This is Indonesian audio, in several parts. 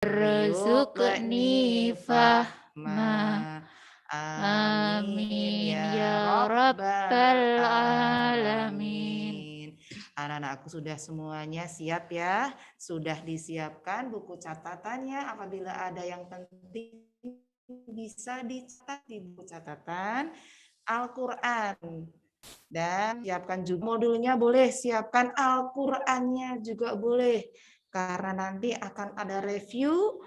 Warzuqni fahma. Amin Amin ya ya rabbal rabbal alamin. alamin. Anak-anak aku sudah semuanya siap ya? Sudah disiapkan buku catatannya. Apabila ada yang penting bisa dicatat di buku catatan Al-Quran. Dan siapkan juga modulnya boleh, siapkan Al-Qurannya juga boleh. Karena nanti akan ada review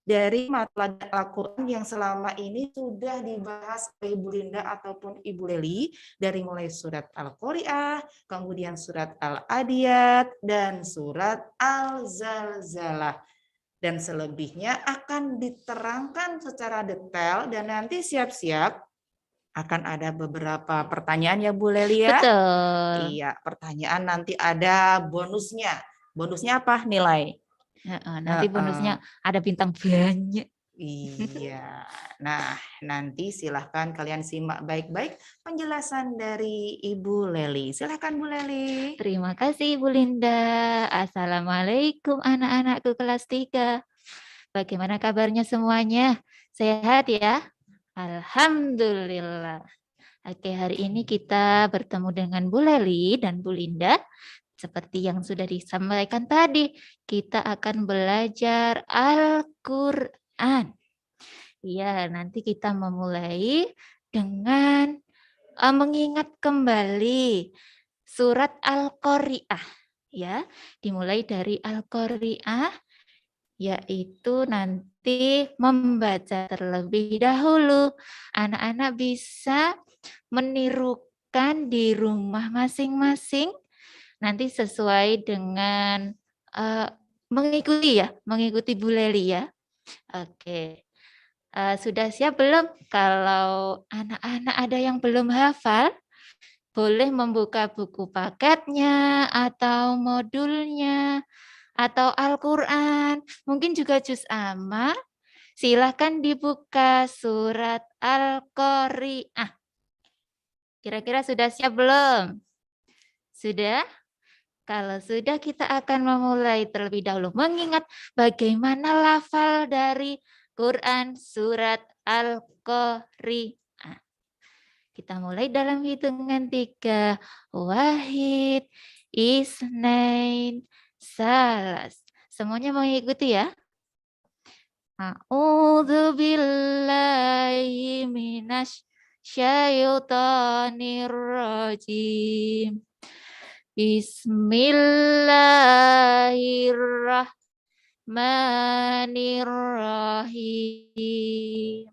dari mata Al-Quran yang selama ini sudah dibahas oleh Ibu Linda ataupun Ibu Leli, dari mulai surat Al-Qari'ah, kemudian surat Al-Adiyat, dan surat Al-Zalzalah. Dan selebihnya akan diterangkan secara detail, dan nanti siap-siap akan ada beberapa pertanyaan ya Bu Leli ya. Betul. Iya, pertanyaan nanti ada bonusnya. Bonusnya apa? Nilai. Nanti bonusnya ada bintang banyak. Iya. Nah, nanti silahkan kalian simak baik-baik penjelasan dari Ibu Leli. Silahkan Bu Leli. Terima kasih Ibu Linda. Assalamualaikum anak-anakku kelas 3. Bagaimana kabarnya semuanya? Sehat ya? Alhamdulillah. Oke, hari ini kita bertemu dengan Bu Leli dan Bu Linda. Seperti yang sudah disampaikan tadi, kita akan belajar Al-Quran. Iya, nanti kita memulai dengan mengingat kembali surat Al-Qari'ah. Ya, dimulai dari Al-Qari'ah, yaitu nanti membaca terlebih dahulu. Anak-anak bisa menirukan di rumah masing-masing, nanti sesuai dengan mengikuti Bu Leli ya. Oke. Sudah siap belum? Kalau anak-anak ada yang belum hafal, boleh membuka buku paketnya, atau modulnya, atau Al-Quran, mungkin juga juz amma. Silahkan dibuka surat Al-Qari'ah. Kira-kira sudah siap belum? Sudah? Kalau sudah, kita akan memulai terlebih dahulu mengingat bagaimana lafal dari Quran surat Al-Qari'ah. Kita mulai dalam hitungan 3. Wahid, isnain, salas. Semuanya mengikuti ya. A'udzu billahi minasy syaithanir rajim. Bismillahirrahmanirrahim.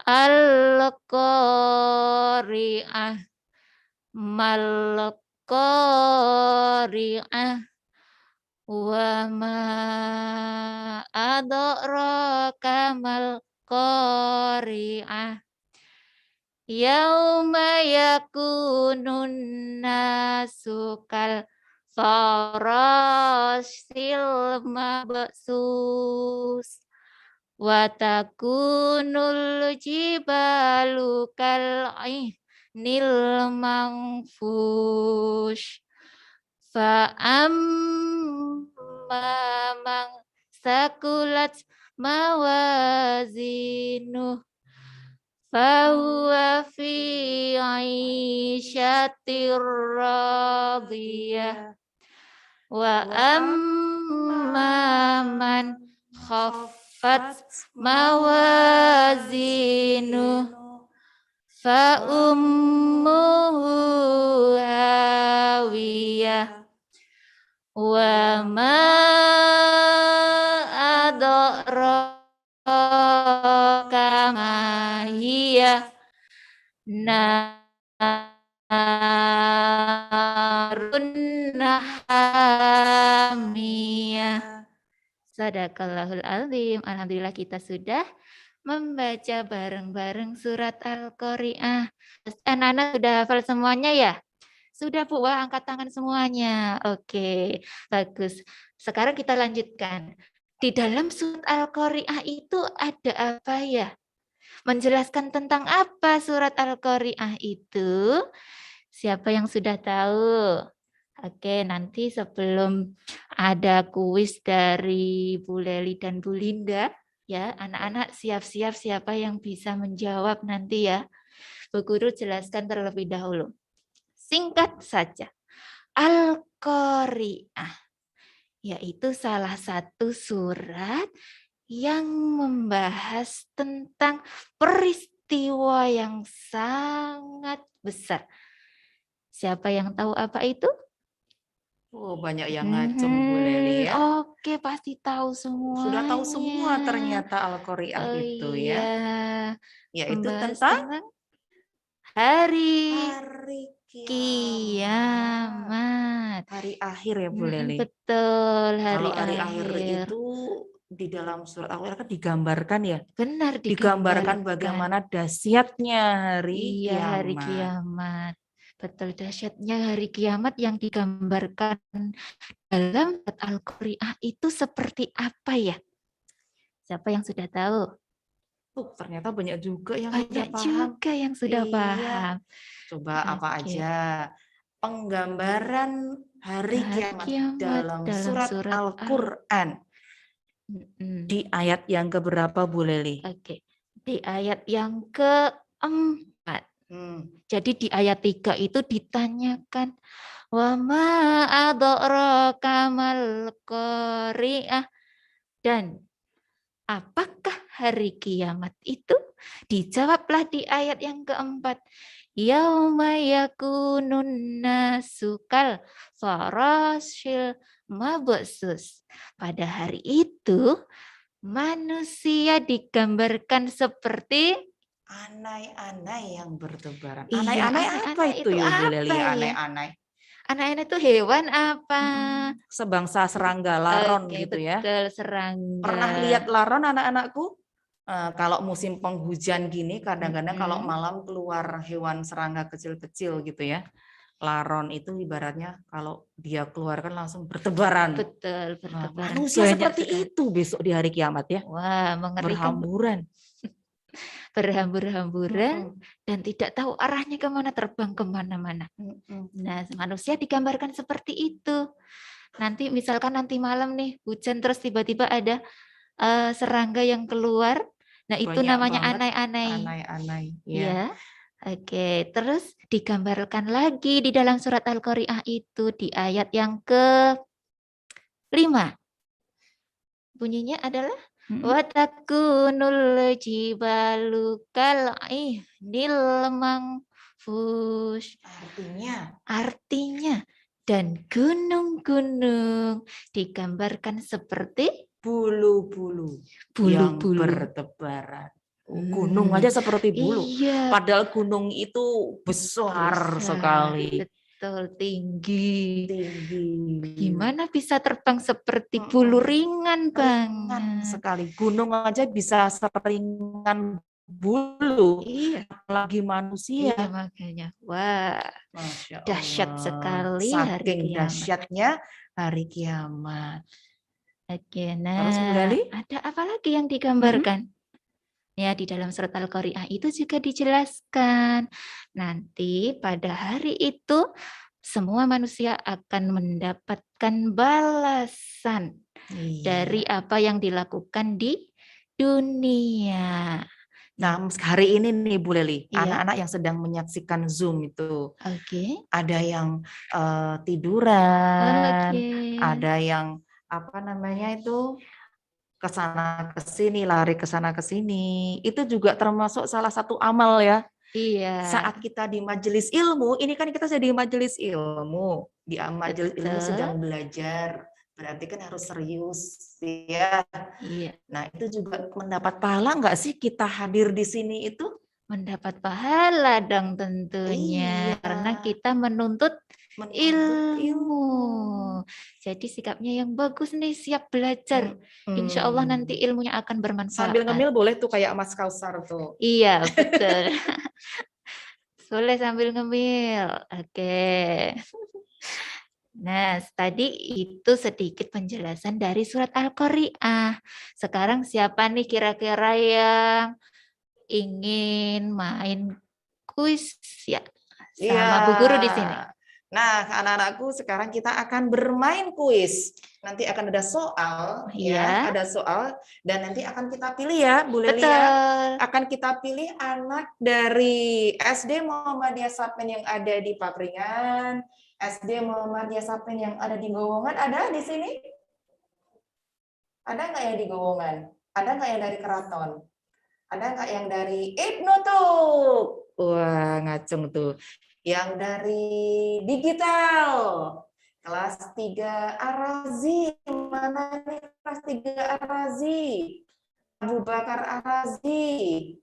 Al-Qari'ah, mal-Qari'ah, wa ma adraka mal-Qari'ah. Yauma yakunun nasu kal farasil mabsus. Wa takunul jibalu kal'ihnil manfush. Fa amma man sakulat mawazinuh fahuwa fi 'isyatir radiyah. Wa amma man khaffat mawazinu fa ummuhu hawiyah. Wa ma adraka ma hiya narun hamiyah. Sadaqallahul azim. Alhamdulillah kita sudah membaca bareng-bareng surat Al-Qari'ah. Anak-anak sudah hafal semuanya ya? Sudah Bu, wah angkat tangan semuanya. Oke, bagus. Sekarang kita lanjutkan. Di dalam surat Al-Qari'ah itu ada apa ya? Menjelaskan tentang apa surat Al-Qari'ah itu? Siapa yang sudah tahu? Oke, nanti sebelum ada kuis dari Bu Leli dan Bu Linda, ya, anak-anak siap-siap siapa yang bisa menjawab nanti ya. Bu Guru jelaskan terlebih dahulu. Singkat saja, Al-Qari'ah yaitu salah satu surat yang membahas tentang peristiwa yang sangat besar. Siapa yang tahu apa itu? Oh, banyak yang ngacem Bu Leli ya. Oke, pasti tahu semuanya. Sudah tahu semua ternyata Al-Qari'ah Oh itu ya. iya, Yaitu membahas tentang hari hari kiamat. Hari akhir ya Bu Leli. Betul, Kalau hari hari akhir akhir. itu di dalam surat Al-Qari'ah kan digambarkan ya. Benar Digambarkan bagaimana dahsyatnya hari Iya, hari kiamat. kiamat. Betul, dahsyatnya hari kiamat yang digambarkan dalam surat Al-Qari'ah itu seperti apa ya? Siapa yang sudah tahu? Ternyata banyak juga yang Banyak sudah paham. juga yang sudah Iya. paham. Coba apa Oke. aja penggambaran hari kiamat dalam surat Al-Qur'an. Di ayat yang keberapa Bu Leli? Oke. Di ayat yang keempat. Jadi di ayat 3 itu ditanyakan wa ma adraka mal qari'ah, dan apakah hari kiamat itu? Dijawablah di ayat yang keempat. Yauma yakunun nasu kal farasyil mabsus. Pada hari itu manusia digambarkan seperti anai-anai yang bertebaran. Iya, Anai-anai apa itu ya Bu Leli? apa ya? Anai-anai. Anai-anai itu hewan apa? Sebangsa serangga laron Oke, gitu ya. betul, serangga. Pernah lihat laron anak-anakku? Kalau musim penghujan gini kadang-kadang kalau malam keluar hewan serangga kecil-kecil gitu ya. Laron itu ibaratnya kalau dia keluarkan langsung bertebaran. Betul, bertebaran. Manusia Banyak seperti sekali. itu besok di hari kiamat ya. Wah, mengerikan. Berhambur-hamburan dan tidak tahu arahnya kemana, terbang kemana-mana. Nah, manusia digambarkan seperti itu. Nanti misalkan nanti malam nih hujan terus tiba-tiba ada serangga yang keluar. Nah, itu banyak namanya banget anai-anai. Anai-anai, ya. Oke, terus digambarkan lagi di dalam surat Al-Qari'ah itu di ayat yang ke-5. Bunyinya adalah wa takunul jibalu kal'ihnil manfush. Artinya dan gunung-gunung digambarkan seperti bulu-bulu yang bertebaran. Gunung aja seperti bulu. Iya. Padahal gunung itu besar sekali. Betul, tinggi. Gimana bisa terbang seperti bulu? Ringan banget sekali. Gunung aja bisa seringan bulu. Iya. Apalagi manusia. Iya, makanya. Wah, dahsyat sekali hari Saking kiamat. dahsyatnya hari kiamat. Oke, nah ada apa lagi yang digambarkan? Ya, di dalam surat Al-Qari'ah itu juga dijelaskan. Nanti pada hari itu semua manusia akan mendapatkan balasan dari apa yang dilakukan di dunia. Nah, hari ini nih Bu Leli, anak-anak yang sedang menyaksikan Zoom itu, ada yang tiduran, ada yang apa namanya itu kesana kesini, lari kesana kesini, itu juga termasuk salah satu amal ya. Iya. Saat kita di majelis ilmu, ini kan kita sedang di majelis ilmu, di majelis ilmu sedang belajar, berarti kan harus serius ya. Iya. Nah itu juga mendapat pahala nggak sih kita hadir di sini itu? Mendapat pahala dong tentunya, karena kita menuntut ilmu. Jadi sikapnya yang bagus nih, siap belajar. Insya Allah nanti ilmunya akan bermanfaat. Sambil ngemil boleh tuh kayak Mas Kausar tuh. Iya, betul. Boleh sambil ngemil. Oke. Nah, tadi itu sedikit penjelasan dari surat Al-Qari'ah. Sekarang siapa nih kira-kira yang ingin main kuis ya sama Bu Guru di sini? Nah, anak-anakku, sekarang kita akan bermain kuis. Nanti akan ada soal, ya, Iya. ada soal, dan nanti akan kita pilih ya, Bu Leli ya. Betul. Akan kita pilih anak dari SD Muhammadiyah Sapen yang ada di Papringan, SD Muhammadiyah Sapen yang ada di Gowongan, ada di sini? Ada nggak yang di Gowongan? Ada nggak yang dari Keraton? Ada nggak yang dari Ibnu tuh? Wah, ngacung tuh. Yang dari digital. Kelas 3 Arazi. Mana nih kelas 3 Arazi? Abu Bakar Arazi.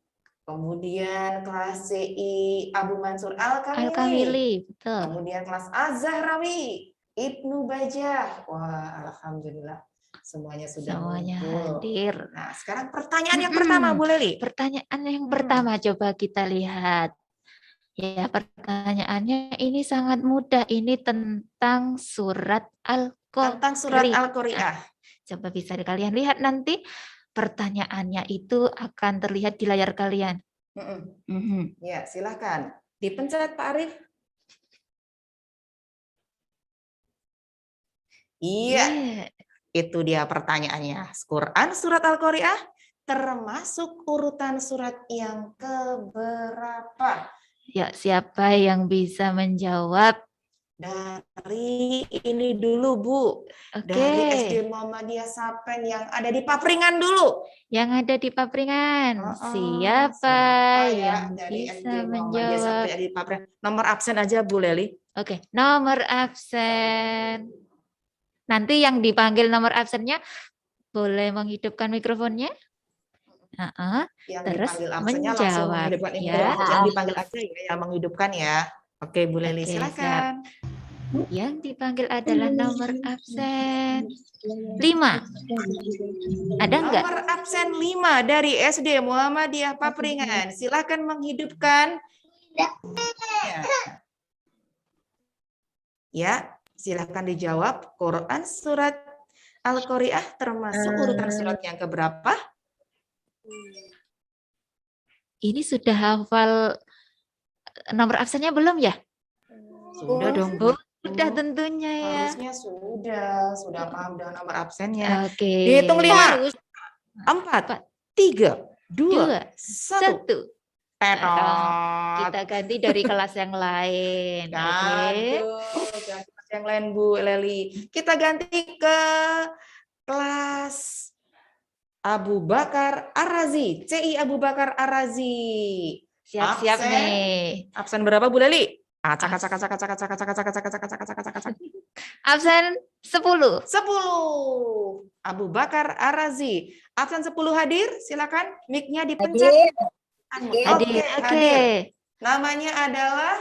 Kemudian kelas CI Abu Mansur Al-Kamili. Al-Kamili, betul. Kemudian kelas Az-Zahrawi Ibnu Bajah. Wah, alhamdulillah. Semuanya sudah Semuanya ngumpul. hadir. Nah, sekarang pertanyaan yang pertama, Bu Leli. Pertanyaan yang pertama coba kita lihat. Ya, pertanyaannya ini sangat mudah. Ini tentang surat Al-Qari'ah. Tentang surat Al-Qari'ah. Coba bisa kalian lihat nanti. Pertanyaannya itu akan terlihat di layar kalian. Ya, silakan. Dipencet, Pak Arif. Iya. Itu dia pertanyaannya. Quran surat Al-Qari'ah termasuk urutan surat yang keberapa? Ya, siapa yang bisa menjawab? Dari ini dulu, Bu. Dari SD Muhammadiyah Sapen yang ada di Papringan dulu. Yang ada di Papringan. Siapa yang dari bisa SD Muhammadiyah Sapen menjawab? yang ada di Papringan. Nomor absen aja, Bu Leli. Oke, nomor absen. Nanti yang dipanggil nomor absennya boleh menghidupkan mikrofonnya. Yang Terus dipanggil absennya langsung menjawab, menghidupkan ya. Yang dipanggil aja ya, yang menghidupkan ya. Oke, Bu Leli, silakan. Yang dipanggil adalah nomor absen 5. Ada enggak? Nomor absen 5 dari SD Muhammadiyah Papringan. Silakan menghidupkan. Ya, silakan dijawab. Quran surat Al-Qari'ah termasuk urutan surat yang keberapa? Ini sudah hafal nomor absennya belum ya? Sudah dong, Bu. Sudah tentunya ya. Harusnya sudah paham dengan nomor absennya. Oke. Dihitung 5, 4, 3, 2, 1. Kita ganti dari kelas yang lain. Ganti kelas yang lain, Bu Leli. Kita ganti ke kelas Abu Bakar Arazi, CI Abu Bakar Arazi. Siap-siap nih. Absen berapa, Bu Leli? Absen 10. 10. Abu Bakar Arazi. Absen 10 hadir, silakan mic-nya dipencet. Hadir. Namanya adalah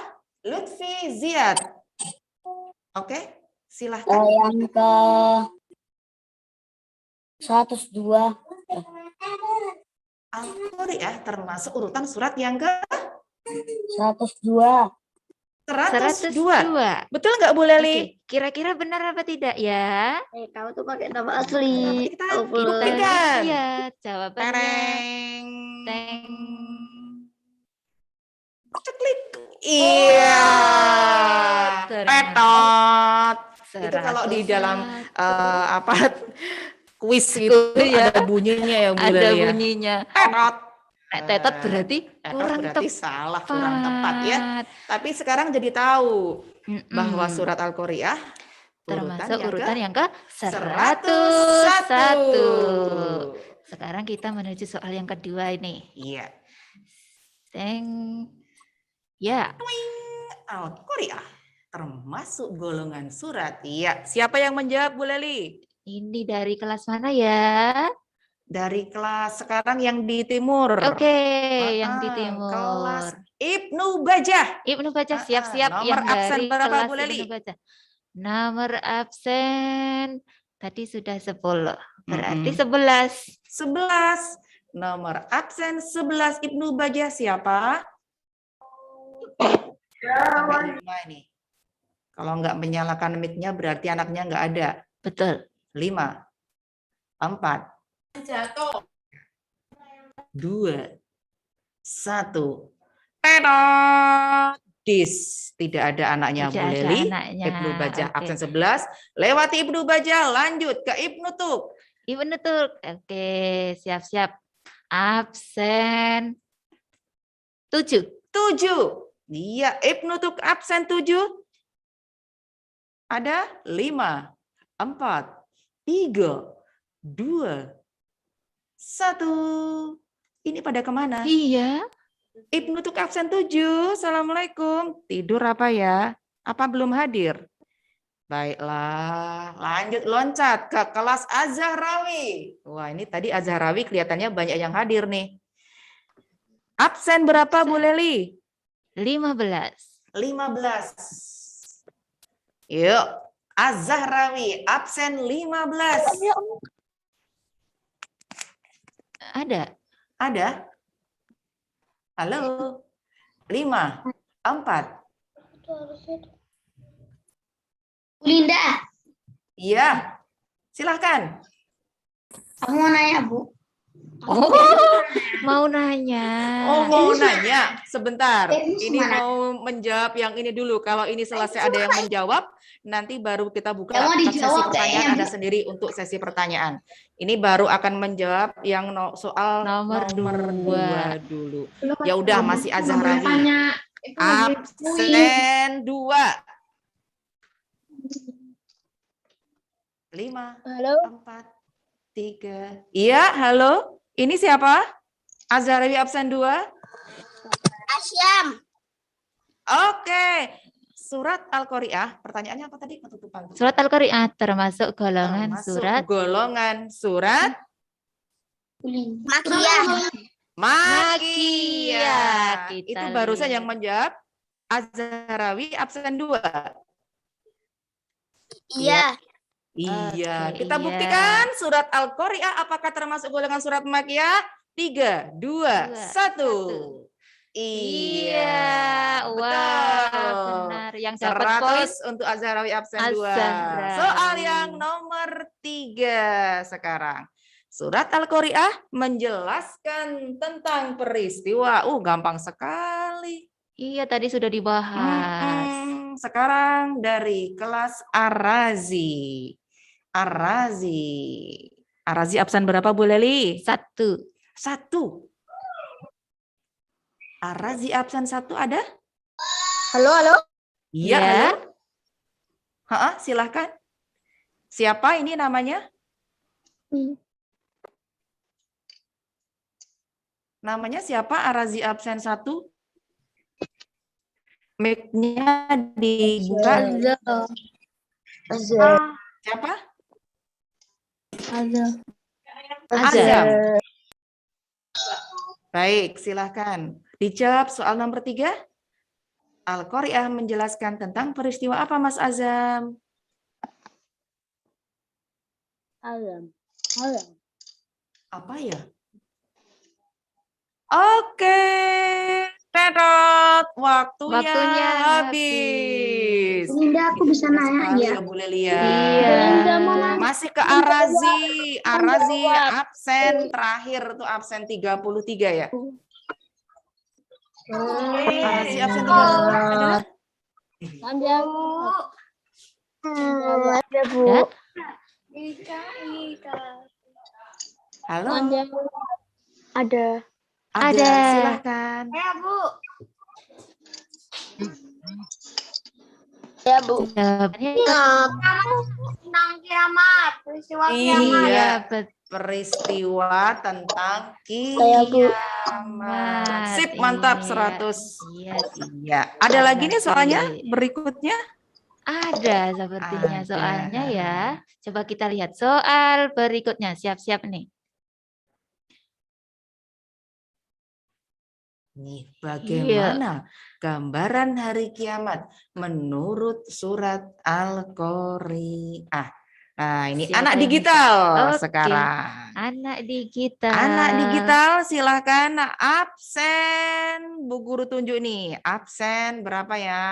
Lutfi Ziyad. Oke, silahkan. Yang ke 102. Al-Qari'ah termasuk urutan surat yang ke 102. 102. Betul nggak, Bu Leli? Kira-kira benar apa tidak ya? Kamu tuh pakai nama asli. Kita buktikan. Iya, jawabannya. Teng. Klik. Iya. Petot. Itu kalau di dalam kuis gitu ada bunyinya ya, Bu Leli. Ada bunyinya. Petot. Tetot berarti kurang tepat. Salah, kurang tepat ya. Tapi sekarang jadi tahu bahwa surat Al-Qari'ah termasuk urutan yang ke 101. Sekarang kita menuju soal yang kedua ini. Iya. Ya. Al-Qari'ah termasuk golongan surat. Iya. Siapa yang menjawab, Bu Leli? Ini dari kelas mana ya? Dari kelas sekarang yang di timur. Oke, yang di timur. Kelas Ibnu Bajah. Ibnu Bajah, siap-siap. Nomor yang absen dari berapa, kelas Bu Leli? Ibnu Bajah. Nomor absen tadi sudah 10. Berarti 11. 11. Nomor absen 11 Ibnu Bajah siapa? Ini. Kalau nggak menyalakan mic-nya berarti anaknya nggak ada. Betul. 5, 4, 2, 1. Pedot. Dis. Tidak ada anaknya Bu Tidak ada Leli. anaknya. Ibnu Bajah Oke. absen 11. Lewati Ibnu Bajah, lanjut ke Ibnu Tuk. Ibnu Tuk. Oke, siap-siap. Absen 7. 7. Iya, Ibnu Tuk absen 7. Ada 5, 4, 3, 2, 1. Ini pada kemana? Iya. Ibnu Tuk absen 7. Assalamualaikum. Tidur apa ya? Apa belum hadir? Baiklah, lanjut loncat ke kelas Az-Zahrawi. Wah, ini tadi Az-Zahrawi kelihatannya banyak yang hadir nih. Absen berapa Bu Leli? 15. 15. Yuk, Az-Zahrawi absen 15. Ada. Ada? Halo? 5, 4. Linda, Iya, silahkan. aku mau nanya, Bu. Oh, mau nanya. Oh, mau nanya. Sebentar. Ini Ini mana? mau menjawab yang ini dulu. Kalau ini selesai ada yang menjawab, nanti baru kita buka Yang mau sesi dijawab pertanyaan kayaknya, ada sendiri untuk sesi pertanyaan. Ini baru akan menjawab yang soal Nomor dua. 2 dulu. Ya udah, masih Az-Zahrawi. Absen 2. 5, Halo. 4, 3. Iya, halo. Ini siapa? Az-Zahrawi absen 2. Asyam. Oke. Surat Al-Qari'ah. Pertanyaannya apa tadi? Ketutupan. Surat Al-Qari'ah termasuk golongan Termasuk surat golongan surat Makiyah. Makiyah. Kita Itu barusan lihat. yang menjawab Az-Zahrawi absen 2. Iya. Iya, Oke, kita iya. buktikan surat Al-Qari'ah apakah termasuk golongan surat Makiyah? 3, 2, 1. Iya, wah, betul. benar. Yang dapat poin 100 untuk Az-Zahrawi absen 2. Az-Zahrawi. Soal yang nomor 3 sekarang. Surat Al-Qari'ah menjelaskan tentang peristiwa. Gampang sekali. Iya, tadi sudah dibahas. Sekarang dari kelas Ar-Razi. Ar-Razi absen berapa Bu Leli? 1. 1. Ar-Razi absen 1 ada? Halo. Iya, Ya. halo. Silahkan. Siapa ini namanya? Namanya siapa? Ar-Razi absen 1. Mic-nya dibuka. Siapa? Azam. Baik, silahkan. Dijawab soal nomor 3. Al-Qari'ah menjelaskan tentang peristiwa apa, Mas Azam? Apa ya? Oke. Tetot. Waktunya habis. Linda, aku bisa nanya ya? Bu Lelia. Iya. Masih ke Ar-Razi. Ar-Razi absen terakhir tuh absen 33 ya. Ar-Razi absen 33 ada? Ada, Bu. Halo. Ada. Ada. Silahkan. Ya, Bu. Ya, Bu. Jawabannya Tentang kiamat, peristiwa kiamat. Iya, betul. peristiwa tentang Saya, Bu. kiamat. Sip, mantap, Iya. 100. Iya. Iya. Ada lagi nih soalnya Iya. berikutnya. Ada sepertinya Ada. soalnya ya. Coba kita lihat soal berikutnya. Siap-siap nih. Nih, bagaimana gambaran hari kiamat menurut surat Al-Qari'ah? Nah, ini Siapa anak yang digital Oke. sekarang. Anak digital. Anak digital silahkan absen. Bu Guru tunjuk nih. Absen berapa ya?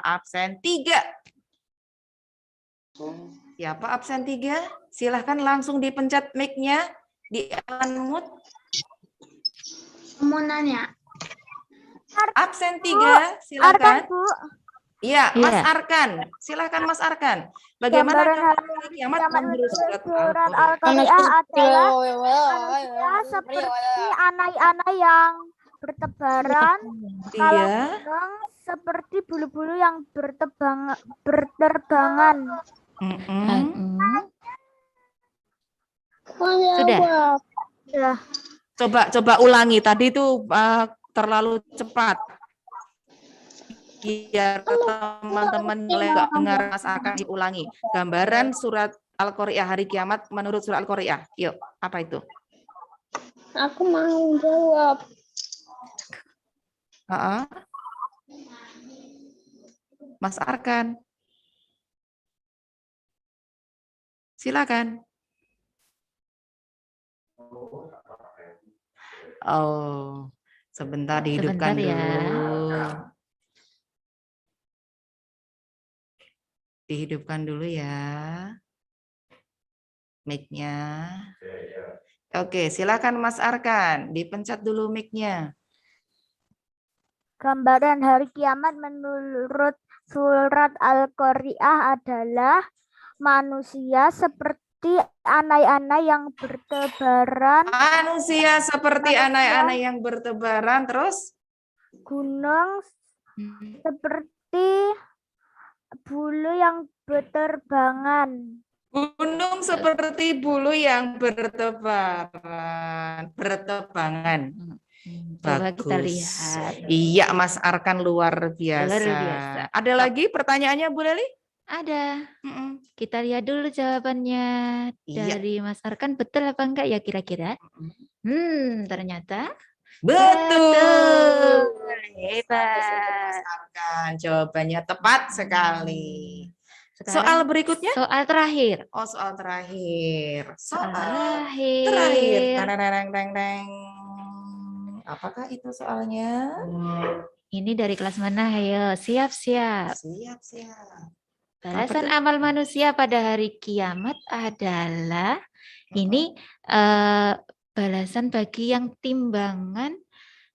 Absen 3. Siapa absen 3? Silahkan langsung dipencet mic-nya. Di unmute. Mau nanya. Absen 3, silakan. Bu. Iya, Mas Iya. Arkan. Silakan Mas Arkan. Bagaimana Gambaran gambaran hari hari kiamat kiamat menurut surat surat Al-Qari'ah? Al-Qari'ah adalah manusia seperti anai-anai yang bertebaran, kalau Iya. gunung seperti bulu-bulu yang berterbangan. Mm-mm. Sudah. Ya. Coba ulangi. Tadi itu terlalu cepat. Biar teman-teman dengar Mas Arkan diulangi. Gambaran surat Al-Qari'ah hari kiamat menurut surat Al-Qari'ah. Yuk, apa itu? Aku mau jawab. Mas Arkan. Silakan. Oh, sebentar dihidupkan Sebentar ya. dulu. Dihidupkan dulu ya mic-nya. Oke, silakan Mas Arkan. Dipencet dulu mic-nya. Gambaran hari kiamat menurut surat Al-Qari'ah adalah manusia seperti anai-anai yang bertebaran, Manusia seperti anai-anai yang bertebaran, terus gunung seperti bulu yang berterbangan. gunung seperti bulu yang bertebangan. Coba kita Bagus. lihat. Iya, Mas Arkan luar biasa. Luar biasa. Ada lagi pertanyaannya, Bu Leli? Ada. Kita lihat dulu jawabannya dari Mas Arkan. Betul apa enggak ya kira-kira? Ternyata betul. Hebat. Mas Arkan, jawabannya tepat sekali. Sekarang Soal berikutnya? Soal terakhir. Oh, soal terakhir. Terakhir. Teng. Apakah itu soalnya? Ini dari kelas mana? Ayo, siap-siap. Siap. Balasan amal manusia pada hari kiamat adalah ini balasan bagi yang timbangan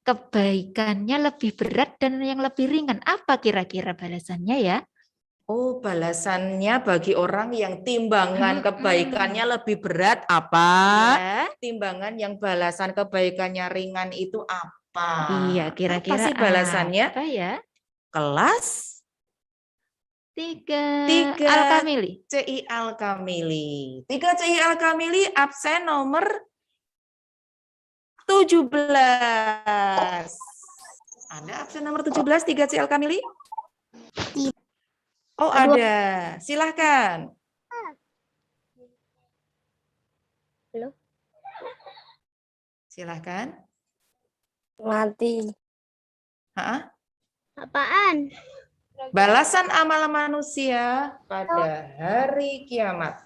kebaikannya lebih berat dan yang lebih ringan. Apa kira-kira balasannya ya? Oh, balasannya bagi orang yang timbangan kebaikannya lebih berat apa? Ya. Timbangan yang balasan kebaikannya ringan itu apa? Iya, kira-kira apa sih balasannya? apa ya? Kelas 3 Al-Kamili. CI Al-Kamili. 3 CI Al-Kamili absen nomor 17. Ada absen nomor 17 3 CI Al-Kamili? Oh, ada. Silahkan. Halo. Silahkan. Mati. Apaan? Balasan amal manusia pada hari kiamat.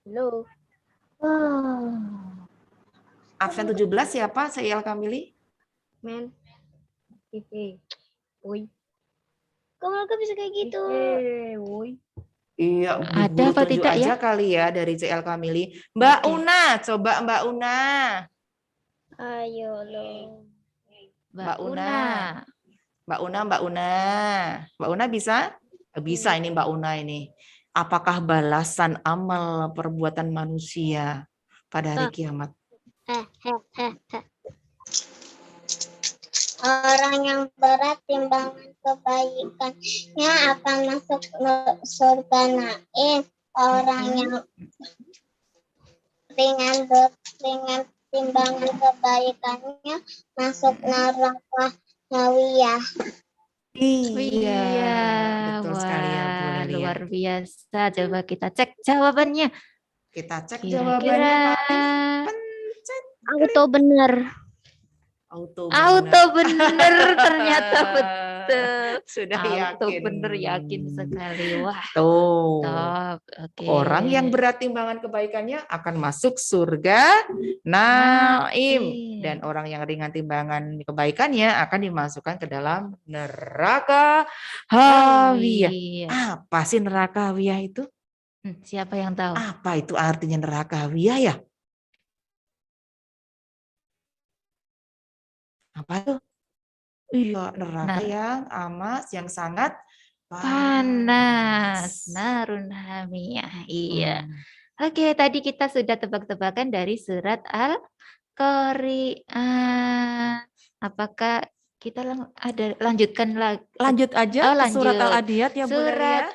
Halo. Absen 17 siapa? Saya Al-Kamili. Men. Woi. Kok mereka bisa kayak gitu? Woi. Iya, Ada apa tunjuk tidak aja ya? kali ya dari CL Kamili. Mbak Una, coba Mbak Una. Ayo lo. Mbak Una. Mbak Una bisa? Bisa ini Mbak Una ini. Apakah balasan amal perbuatan manusia pada hari kiamat? Orang yang berat timbangan kebaikannya akan masuk surga naim. Orang yang ringan timbangan kebaikannya masuk neraka Hawiyah. Iya, betul Wah, sekali ya Bu Lelia. luar biasa. Coba kita cek jawabannya. Kita cek Kira-kira jawabannya. Pencet. Auto bener. Auto bener ternyata betul. Sudah Auto yakin. bener, yakin sekali. Wah, Tuh. top. Oke. Orang yang berat timbangan kebaikannya akan masuk surga naim. Dan orang yang ringan timbangan kebaikannya akan dimasukkan ke dalam neraka hawiyah. Apa sih neraka hawiyah itu? Siapa yang tahu? Apa itu artinya neraka hawiyah ya? Apa tuh? Iya, neraka Nah, yang amat, yang sangat panas. panas. Narun hamiyah. Iya. Hmm. Oke, tadi kita sudah tebak-tebakan dari surat Al-Qari'ah. Apakah kita lanjutkan lagi? Lanjut aja Oh, ke surat lanjut. Al-Adiyat ya Bu Leli Surat ya.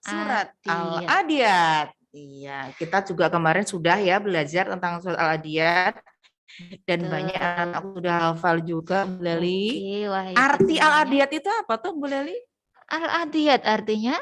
Surat Al-Adiyat. Al-Adiyat. Iya, kita juga kemarin sudah ya belajar tentang surat Al-Adiyat dan banyak Betul. anak sudah hafal juga Bu Leli. Oke, wahai Arti semuanya. Al-Adiyat itu apa tuh Bu Leli? Al-Adiyat artinya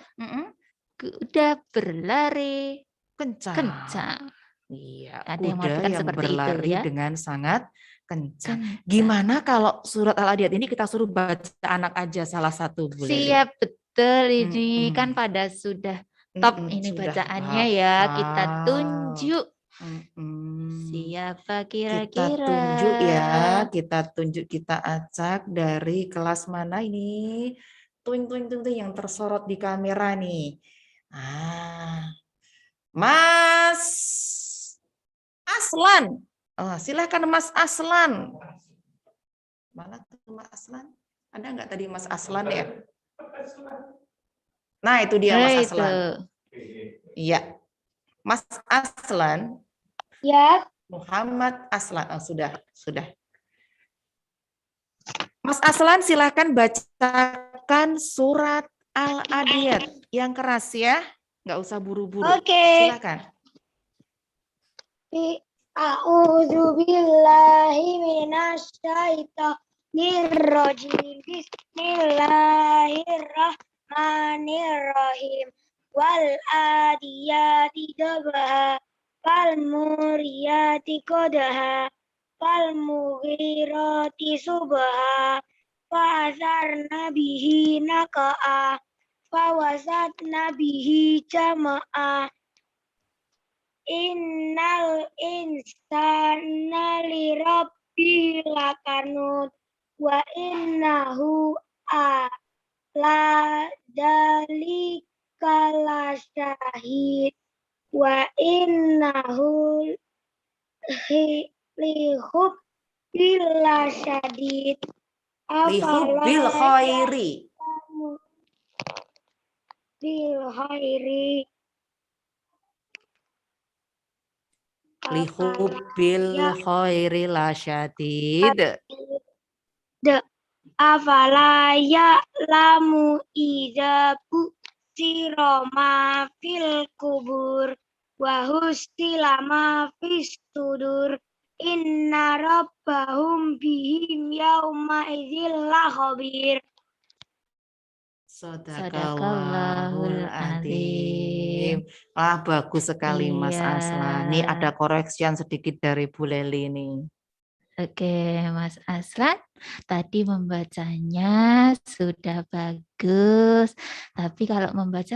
kuda berlari Kencang. kencang. Iya, Ada yang kuda mengatakan yang seperti itu berlari ya. dengan sangat kencang. Kencang. Gimana kalau surat Al-Adiyat ini kita suruh baca anak aja salah satu Bu Leli? Siap, betul ini. Kan Mm-mm. pada sudah top ini Sudah bacaannya ya. Kita hafal. tunjuk. Mm-mm. Siapa Kita kira-kira? tunjuk ya, kita tunjuk, kita acak dari kelas mana ini? Tuing yang tersorot di kamera nih. Mas Aslan. Silahkan Mas Aslan. Mana tuh Mas Aslan? Ada nggak tadi Mas Aslan ya? Nah itu dia Mas Itu. Aslan. Iya. Mas Aslan. Ya. Muhammad Aslan. Sudah. Mas Aslan silahkan bacakan surat Al-Adiyat yang keras ya. Nggak usah buru-buru. Oke. Silakan. A'udzu billahi minasyaitonir rajim. Bismillahirrahmanirrahim. Wal adiyati dabha, fal muriyati qadha, fal mughirati subha, fa asarna bihi naqa'a, fa wasatna bihi jama'a. Innal insana lirabbihi lakanut wa innahu ala dzalika lasyahid wa innahu lihubbil lasyadid Lihubbil khairi. bil khairi Lihubbil khairi lasyadid. Afala ya'lamu idza bu'thira ma fil kubur wa hustila ma fis sudur inna rabbahum bihim yawma idzil lakhabir. Sadaqallahul azim. Bagus sekali Mas Iya. Aslan. Nih ada koreksian sedikit dari Bu Leli nih. Oke, Mas Aslan, tadi membacanya sudah bagus. Tapi kalau membaca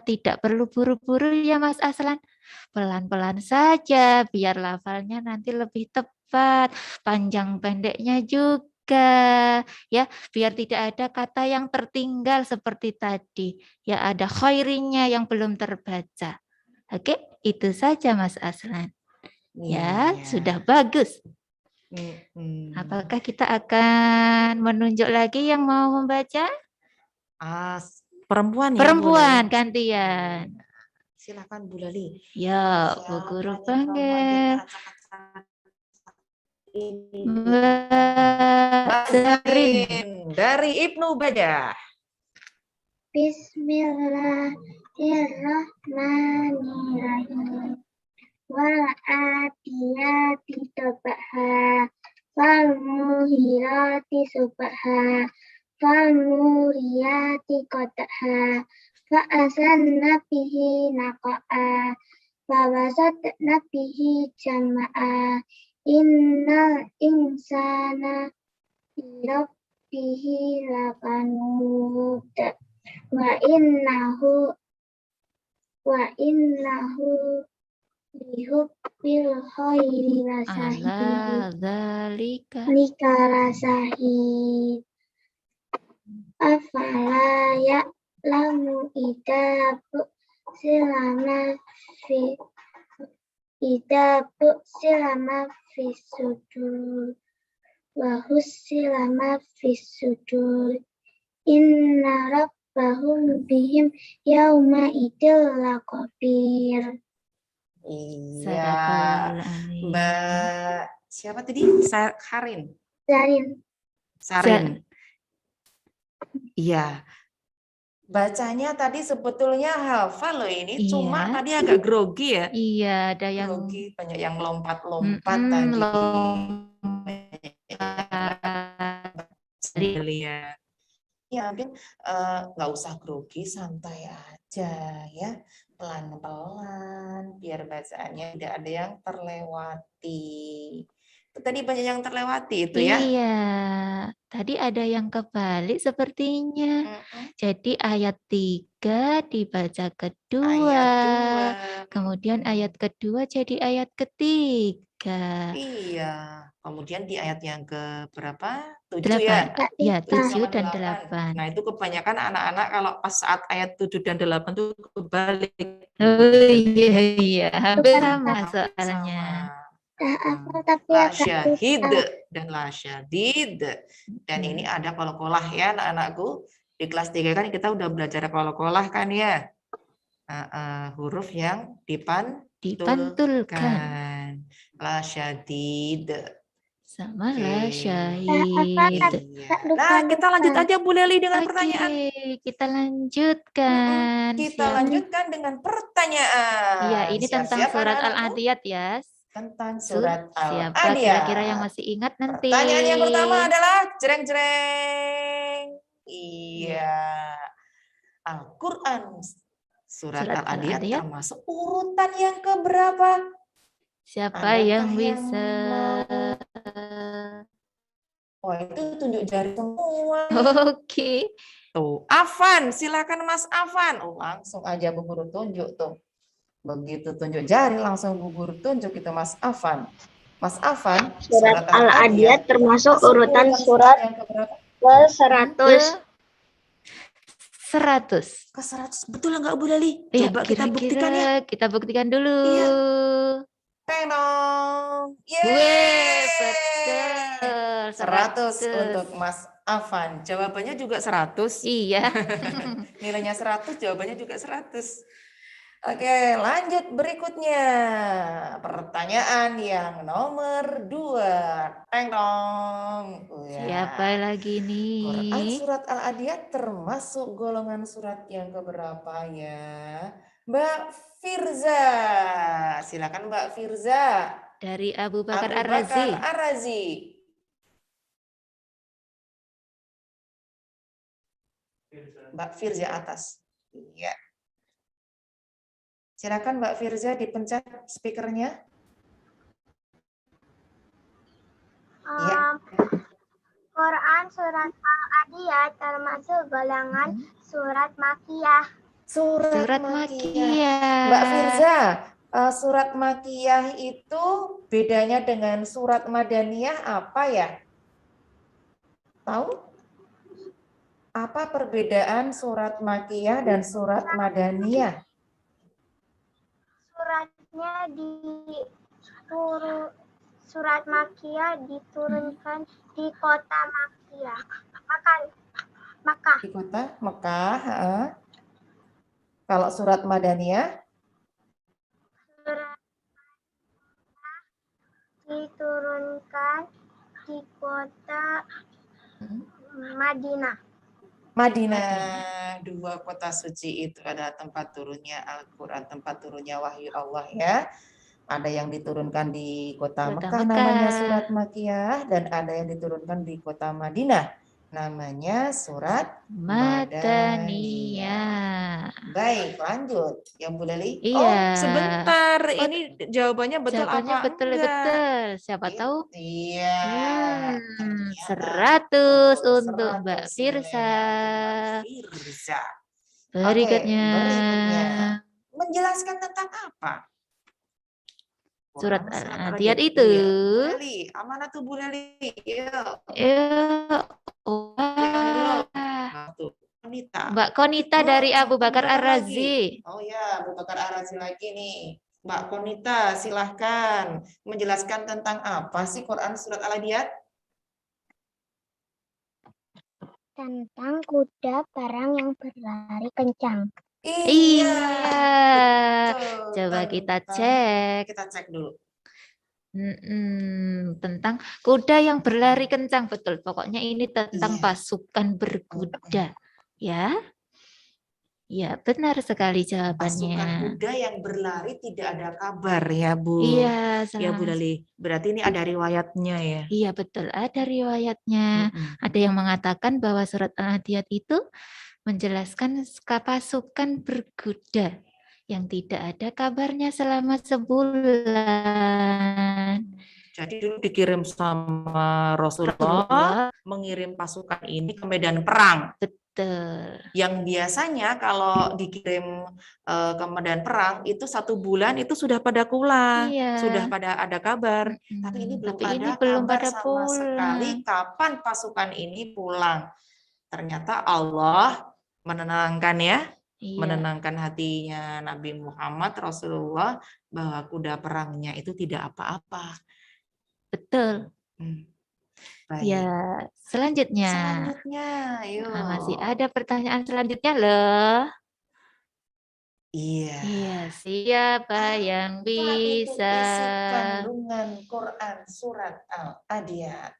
tidak perlu buru-buru ya Mas Aslan. Pelan-pelan saja biar lafalnya nanti lebih tepat. Panjang pendeknya juga. Ya, biar tidak ada kata yang tertinggal seperti tadi. Ya, ada khairinya yang belum terbaca. Oke, itu saja Mas Aslan. Ya, sudah bagus. Apakah kita akan menunjuk lagi yang mau membaca? Perempuan ya. Perempuan gantian. Silakan Bu Leli. Ya, Bu Guru panggil. Mbak Zarin dari Ibnu Badah. Bismillahirrahmanirrahim. Wal adiyati dabha, fal muhirati subha, fal muriyati qadha, fa asanna bihi naqa'a, fa wasatna bihi jama'a. Innal insana li rabbihi lakanud wa innahu lihubbil khairi Ala dzalika. Likalasahi afala ya'lamu idabu silama fi sudur wa hussila ma fis sudur. Inna rabbahum bihim yauma idil laqabir. Iya, Sadaqallahul azim. Mbak siapa tadi? Karin. Sarin. Iya. Bacanya tadi sebetulnya hafal loh ini, cuma Iya. tadi agak grogi ya. Iya, ada yang Grogi, banyak yang lompat-lompat tadi. Lihat. Ya, mungkin nggak usah grogi, santai aja ya. Pelan-pelan, biar bacaannya tidak ada yang terlewati. Tadi banyak yang terlewati itu ya. Iya, tadi ada yang kebalik sepertinya. Jadi ayat 3 dibaca kedua. Ayat 2. Kemudian ayat kedua jadi ayat ketiga. Iya. Kemudian di ayat yang ke berapa? 7 8. ya? Ya, 7 dan 8. Nah, itu kebanyakan anak-anak kalau pas saat ayat 7 dan 8 itu kebalik. Oh iya, hampir sama soalnya. La syahid dan la syadid. Dan ini ada kol-kolah ya anak-anakku. Di kelas 3 kan kita udah belajar kol-kolah kan ya. Huruf yang dipantulkan. La syadid. Sama la syahid. Nah, kita lanjut aja Bu Leli dengan pertanyaan. Kita lanjutkan. Kita lanjutkan dengan pertanyaan. Iya, ini tentang Siap-siap surat anak-anakku? Al-Adiyat ya. Tentang surat Siapa Al-Adiyat. kira-kira yang masih ingat nanti? Pertanyaan yang pertama adalah jreng-jreng. Iya. Al-Quran surat Al-Adiyat termasuk urutan yang keberapa? Siapa yang bisa? Oh, itu tunjuk jari semua. Oke. Tuh, Afan, silakan Mas Afan. Oh, langsung aja Bu Guru tunjuk tuh. Begitu tunjuk jari langsung Bu Guru tunjuk itu Mas Afan. Mas Afan, surat Al-Adiyat termasuk urutan surat yang keberapa? ke-100. 100. Ke 100. Betul nggak Bu Leli? Ya, Coba kita buktikan ya. Kita buktikan dulu. Iya. Tenong. Yeay, betul. 100 untuk Mas Afan. Jawabannya juga 100. Iya. Nilainya 100, jawabannya juga 100. Oke, lanjut berikutnya. Pertanyaan yang nomor 2. Teng dong. Siapa lagi nih? Quran surat Al-Adiyat termasuk golongan surat yang keberapa ya? Mbak Firza. Silakan Mbak Firza. Dari Abu Bakar Ar-Razi. Mbak Firza atas. Iya. Silakan Mbak Firza dipencet speakernya. Quran surat Al-Adiyat termasuk golongan surat Makkiyah. Surat Makkiyah. Mbak Firza, surat Makkiyah itu bedanya dengan surat Madaniyah apa ya? Tahu? Apa perbedaan surat Makkiyah dan surat Madaniyah? Surat Makkiyah diturunkan di kota Makkiyah. Makkah. Di kota Mekah. Kalau surat Madaniyah? Surat diturunkan di kota Madinah. Madinah, 2 kota suci itu ada tempat turunnya Al-Quran, tempat turunnya wahyu Allah ya. Ada yang diturunkan di kota Mekah namanya surat Makkiyah, dan ada yang diturunkan di kota Madinah namanya surat Madaniyah. Baik, lanjut. Yang Bu Leli? Iya. Oh, sebentar. Ini jawabannya betul apa betul, enggak? Betul. Siapa tahu? Iya. 100 untuk Mbak Firza. Berikutnya. Menjelaskan tentang apa? Surat Al-Adiyat itu. Bu Leli, amanah tuh Bu Leli. Mbak Konita dari Abu Bakar Ar-Razi. Oh ya, Abu Bakar Ar-Razi lagi nih. Mbak Konita, silahkan menjelaskan tentang apa sih Quran surat Al-Adiyat? Tentang kuda perang yang berlari kencang. Iya. betul. Coba kita Tentang- cek. Kita cek dulu. Tentang kuda yang berlari kencang, betul. Pokoknya ini tentang Iya. pasukan berkuda, ya. Ya, benar sekali Pasukan jawabannya. kuda yang berlari tidak ada kabar ya, Bu. Iya, Ya, Bu Lali. Berarti ini ada riwayatnya ya. Iya, betul. Ada riwayatnya. Ada yang mengatakan bahwa surat Al-Adiyat itu menjelaskan pasukan berkuda yang tidak ada kabarnya selama sebulan. Jadi dulu dikirim sama Rasulullah mengirim pasukan ini ke medan perang. Betul. Yang biasanya kalau dikirim ke medan perang itu 1 bulan itu sudah pada pulang, Iya. sudah pada ada kabar. Tapi ini belum ada belum kabar pada sama sekali kapan pasukan ini pulang. Ternyata Allah menenangkan ya, Iya. menenangkan hatinya Nabi Muhammad Rasulullah bahwa kuda perangnya itu tidak apa-apa. Betul. Baik. Ya, selanjutnya. Yuk. Masih ada pertanyaan selanjutnya loh. Iya. Iya, siapa yang bisa? Isi kandungan Quran surat Al-Adiyat.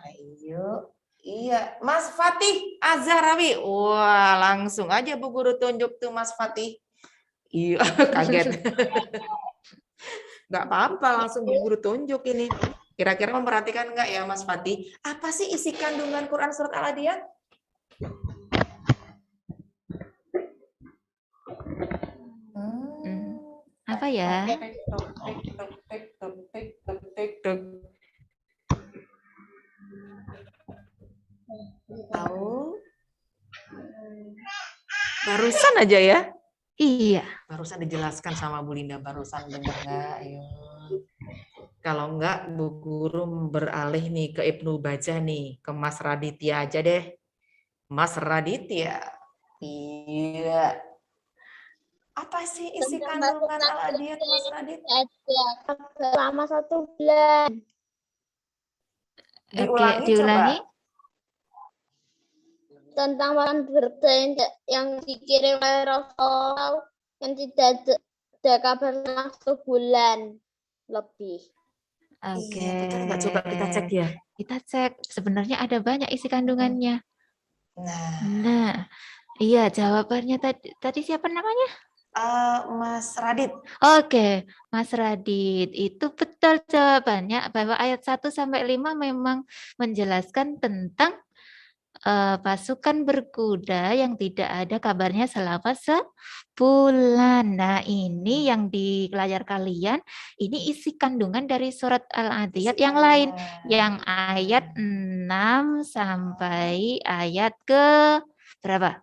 Ayo. Iya, Mas Fatih Azharawi. Wah, langsung aja Bu Guru tunjuk tuh Mas Fatih. Iya, kaget. Nggak apa-apa, langsung Bu Guru tunjuk ini. Kira-kira memperhatikan nggak ya Mas Fatih? Apa sih isi kandungan Quran surat Al-Adiyat? Apa ya? Tahu? Barusan aja ya? Iya. Barusan dijelaskan sama Bu Linda, barusan dengar nggak? Ayo. Kalau enggak, Bu Guru beralih nih ke Ibnu Bajah nih, ke Mas Raditya aja deh. Mas Raditya. Iya. Apa sih isi kandungan Al-Adiyat, Mas Raditya? Selama 1 bulan. Diulangi. Coba. Tentang makan berita yang dikirim oleh Rasulullah yang tidak ada kabar selama 1 bulan lebih. Oke. Iya, betul nggak? Coba kita cek ya. Kita cek. Sebenarnya ada banyak isi kandungannya. Nah, iya, jawabannya tadi siapa namanya? Mas Radit. Oke, Mas Radit, itu betul jawabannya bahwa ayat 1 sampai 5 memang menjelaskan tentang pasukan berkuda yang tidak ada kabarnya selama sebulan. Nah, ini yang di layar kalian, ini isi kandungan dari surat Al-Adiyat yang lain, yang ayat 6 sampai ayat ke berapa?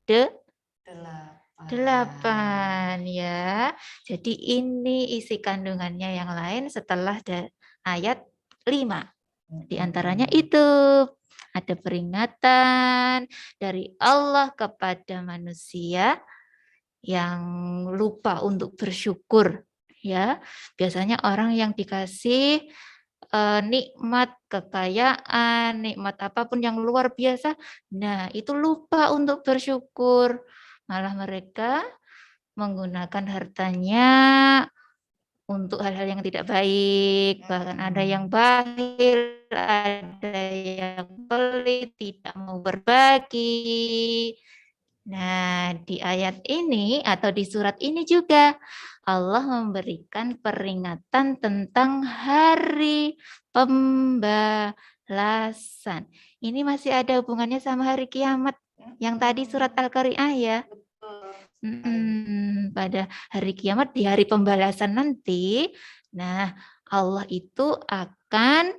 8 ya. Jadi ini isi kandungannya yang lain setelah ayat 5. Di antaranya itu ada peringatan dari Allah kepada manusia yang lupa untuk bersyukur, ya. Biasanya orang yang dikasih nikmat kekayaan, nikmat apapun yang luar biasa, nah itu lupa untuk bersyukur. Malah mereka menggunakan hartanya untuk hal-hal yang tidak baik, bahkan ada yang bakhil, ada yang pelit, tidak mau berbagi. Nah, di ayat ini atau di surat ini juga Allah memberikan peringatan tentang hari pembalasan. Ini masih ada hubungannya sama hari kiamat yang tadi surat Al-Qari'ah ya. Pada hari kiamat, di hari pembalasan nanti, nah Allah itu akan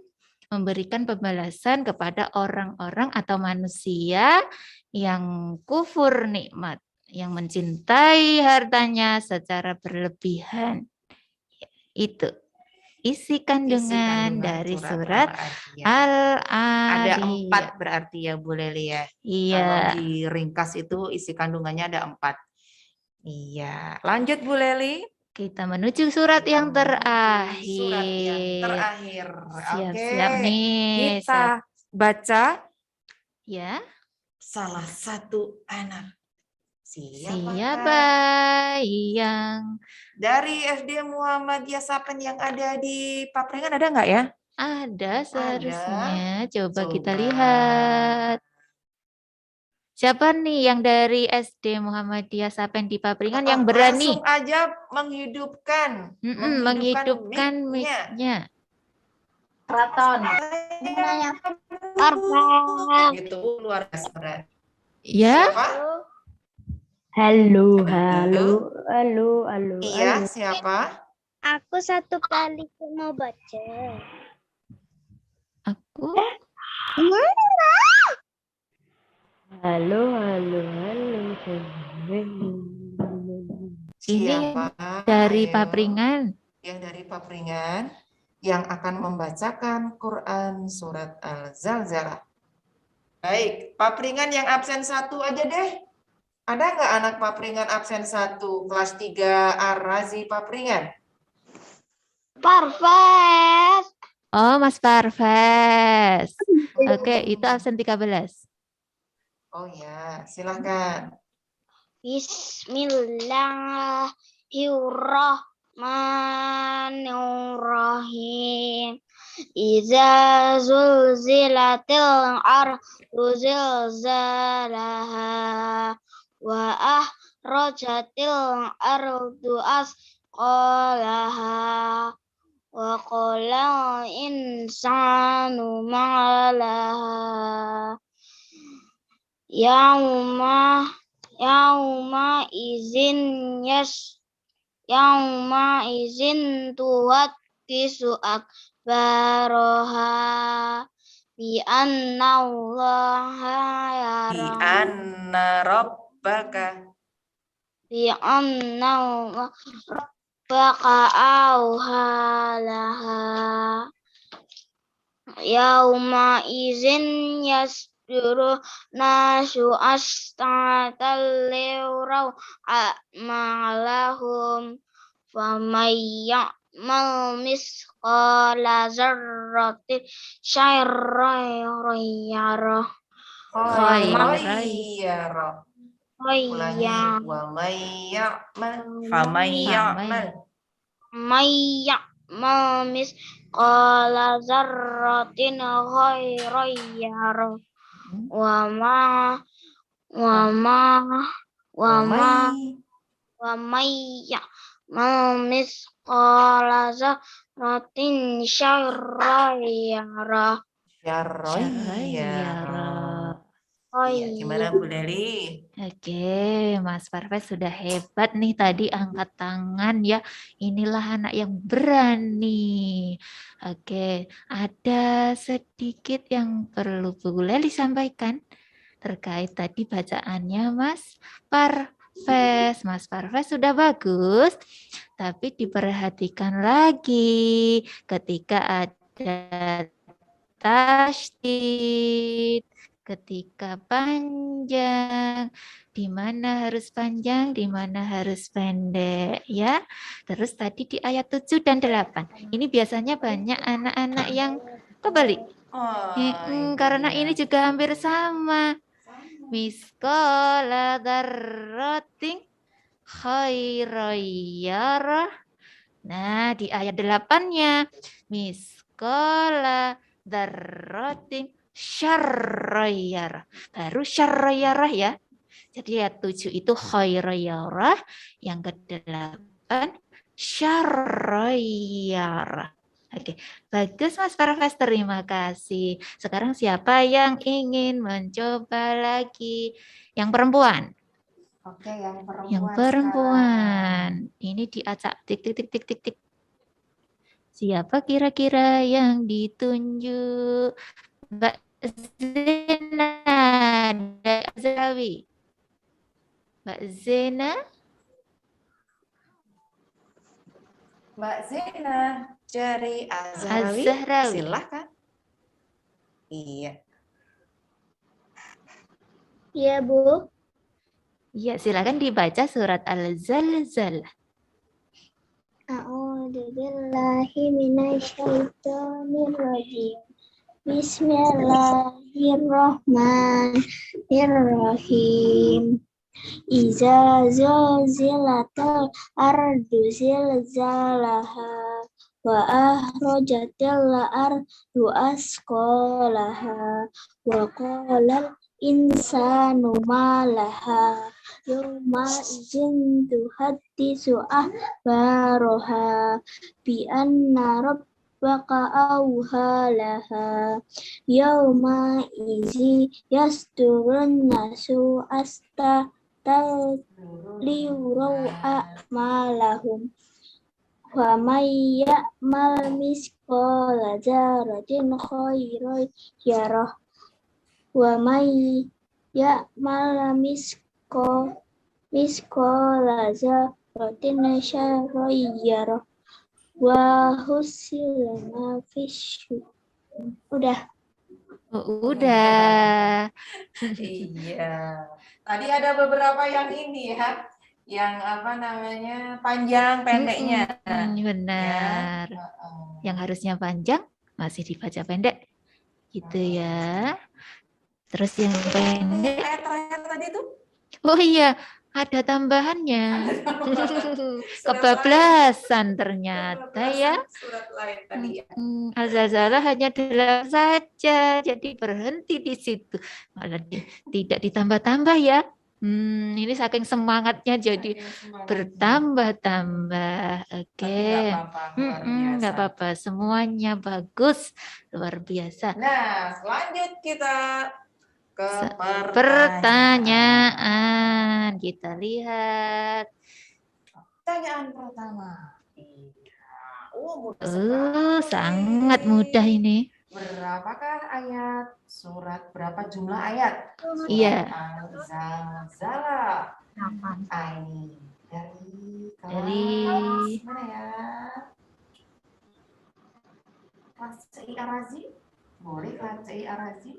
memberikan pembalasan kepada orang-orang atau manusia yang kufur nikmat, yang mencintai hartanya secara berlebihan. Itu isi kandungan dari surat Al-Adiyat. Ada 4 berarti ya Bu Leli ya. Iya. Kalau diringkas itu isi kandungannya ada 4. Iya, lanjut Bu Leli. Kita menuju surat yang terakhir. Surat yang terakhir. Siap-siap nih. Kita baca ya. salah satu anak. Siapa yang dari SD Muhammadiyah Sapen yang ada di Papringan ada nggak ya? ada seharusnya? Coba kita Coba. lihat. Siapa nih yang dari SD Muhammadiyah Sapen di Papringan yang berani? Langsung aja menghidupkan. Menghidupkan mic-nya. mic-nya. Keraton. Gitu luar biasa. Ya, Siapa? Halo, Halo. halo, halo. Iya, siapa? Aku satu kali mau baca. aku. Halo. Ini Siapa dari ayo, Papringan. yang dari Papringan yang akan membacakan Quran surat Al-Zalzalah. Baik, Papringan yang absen 1 aja deh. Ada nggak anak Papringan absen 1 kelas 3 Ar-Razi Papringan? Parfait. Oh, Mas Parves. Oke, itu absen 13. Oh ya, silakan. Bismillahirrahmanirrahim. Iza zulzilatil ardu zilzalaha wa ahrajatil ardu asqalaha wa qala insanu ma'alaha yauma izin tuhat kisu akbaroha bi annallaha Bi yara anna rabbaka. bi annallaha rabbaka awhalaha yauma izin yasduru nasu astatal lewraw a'malahum famay ya'mal misqala zarratin syarran yarah Khayrah. Ulangi. Wa may ya'mal. Famay ya'mal. may ya'mal misqala zarratin khairan yarah wa may ya'mal misqala zarratin syarran yarah. Syarrayara. Iya, gimana Bu Leli? Oke, Mas Parves sudah hebat nih tadi angkat tangan ya. Inilah anak yang berani. Oke, ada sedikit yang perlu Bu Leli sampaikan terkait tadi bacaannya Mas Parves. Mas Parves sudah bagus, tapi diperhatikan lagi ketika ada tasydid, ketika panjang, di mana harus panjang, di mana harus pendek ya. Terus tadi di ayat 7 dan 8. Ini biasanya banyak anak-anak yang kebalik. Karena ini juga hampir sama. Miskola darroting khairayarah. Nah, di ayat 8-nya miskola darroting syarrayarah. Baru syarrayarah ya. Jadi ayat 7 itu khairayarah, yang ke-8 syarrayarah. Oke, bagus Mas Parves, terima kasih. Sekarang siapa yang ingin mencoba lagi? Yang perempuan. Oke, yang perempuan. Yang perempuan. Ini diacak tik. Siapa kira-kira yang ditunjuk? Mbak Zena dari Azrawi. Mbak Zena. Mbak Zena dari Azrawi. Silakan. Iya. Iya, Bu. Ya, silakan dibaca surat Al-Zalzalah. A'udzu billahi minasyaitonir rajim. Bismillahirrahmanirrahim. Iza zulzilatil ardu zilzalaha wa akhrajatil ardu asqalaha wa qalal insanu ma laha yawma idzin tuhaddisu akhbaraha bi anna rabbaka awhalaha yawma idzi yasdurun nasu liurau a'malahum wa may ya'mal misqala dzarratin khairan yarah wa may ya'mal misqala dzarratin syarran yarah wa husilana fisyu. Udah. Oh, udah. Iya. Tadi ada beberapa yang ini ya, yang apa namanya panjang pendeknya. Benar. Ya. Yang harusnya panjang masih dibaca pendek, gitu ya. Terus yang pendek. Ayat terakhir tadi tuh? Oh iya, ada tambahannya. Kebablasan ternyata ya. Surat lain tadi ya. Al-Zalzalah hanya 8 saja, jadi berhenti di situ. Malah tidak ditambah-tambah ya. Ini saking semangatnya jadi bertambah-tambah. Oke. Nggak apa-apa, semuanya bagus, luar biasa. Nah, lanjut kita ke pertanyaan. Kita lihat. Pertanyaan pertama. Mudah sekali. Sangat mudah ini. Berapakah ayat surat? Berapa jumlah ayat? Iya. Al-Zalzalah. Dari kelas mana ya? Kelas CI Arazi? Boleh kelas CI Arazi?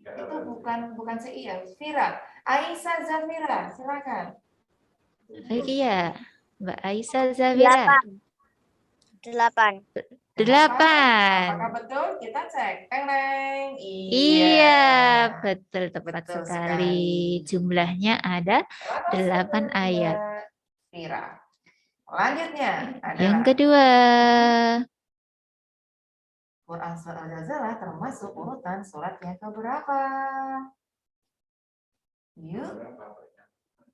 Itu bukan CI ya, Fira. Aisyah Zafira, silakan. Iya, Mbak Aisyah Zafira. 8. 8. Apakah betul? Kita cek. Teng. Iya, betul, tepat sekali. Jumlahnya ada 8 ayat. Fira. Selanjutnya adalah yang kedua. Quran Surah Al-Zalzalah termasuk urutan surat yang keberapa? Yuk.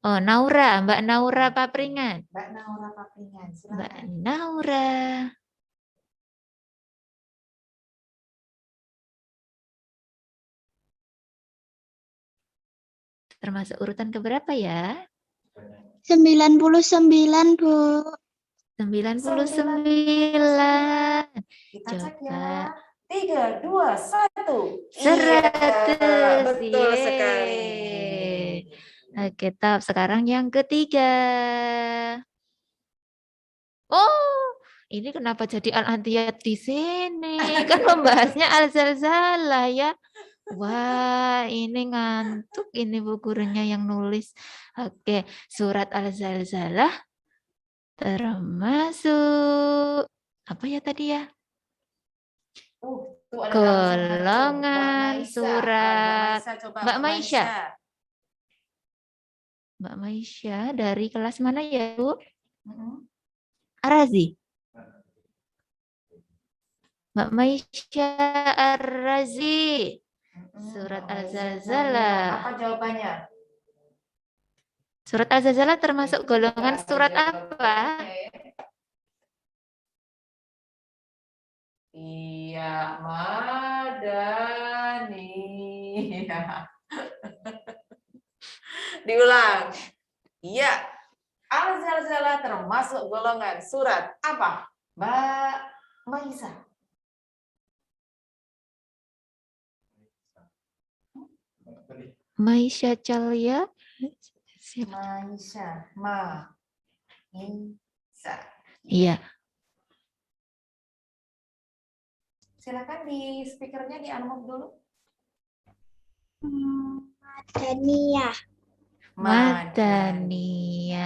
Oh, Naura, Mbak Naura Papringan. Mbak Naura Papringan, silakan. Mbak Naura. Termasuk urutan keberapa ya? 99, Bu. 99. Kita coba. Cek ya. 3, 2, 1. 100. Betul sekali. Oke, Tab. Sekarang yang ketiga. Oh, ini kenapa jadi Al-Adiyat di sini? Kan membahasnya Al-Zalzalah ya. Wah, ini ngantuk ini bu gurunya yang nulis. Oke, surat Al-Zalzalah termasuk apa ya tadi ya? Golongan surat Mbak Maisha. Mbak Maisha dari kelas mana ya, Bu? Arazi. Mbak Maisha Arazi. Surat Al-Zalzalah. Apa jawabannya? Surat Al-Zalzalah termasuk golongan surat apa? Iya, Madani. Diulang. Iya. Al-Zalzalah termasuk golongan surat apa? Mbak Maisa. Maisha Calia. Maisa. Maisa. Iya. Silakan di speakernya di unmute dulu. Madaniyah. Madaniyah.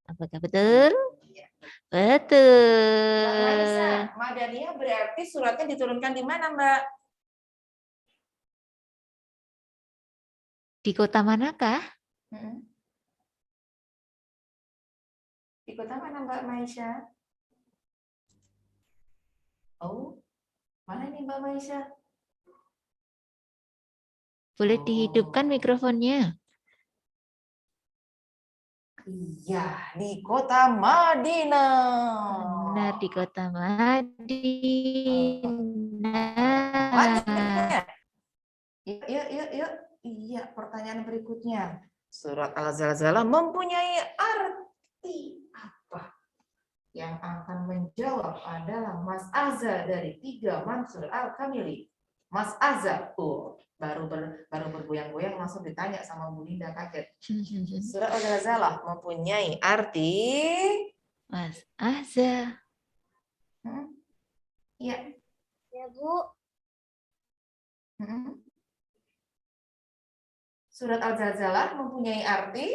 Apakah betul? Mbak Maisa, Betul. Madaniyah berarti suratnya diturunkan di mana, Mbak? Di kota manakah? Di kota mana, Mbak Maisa? Oh, mana nih Mbak Maisa? Boleh Oh. dihidupkan mikrofonnya. Iya, di kota Madinah. Benar, di kota Madinah. Lanjut berikutnya. Yuk. Iya, pertanyaan berikutnya. Surat Al-Zalzalah mempunyai arti apa? Yang akan menjawab adalah Mas Azza dari 3 Mansur Al-Kamili. Mas Azza, baru bergoyang-goyang langsung ditanya sama Bu Linda, kaget. Surat Al-Zalzalah mempunyai arti. Mas Azza. Iya. Ya, Bu. Surat Al-Zalzalah mempunyai arti.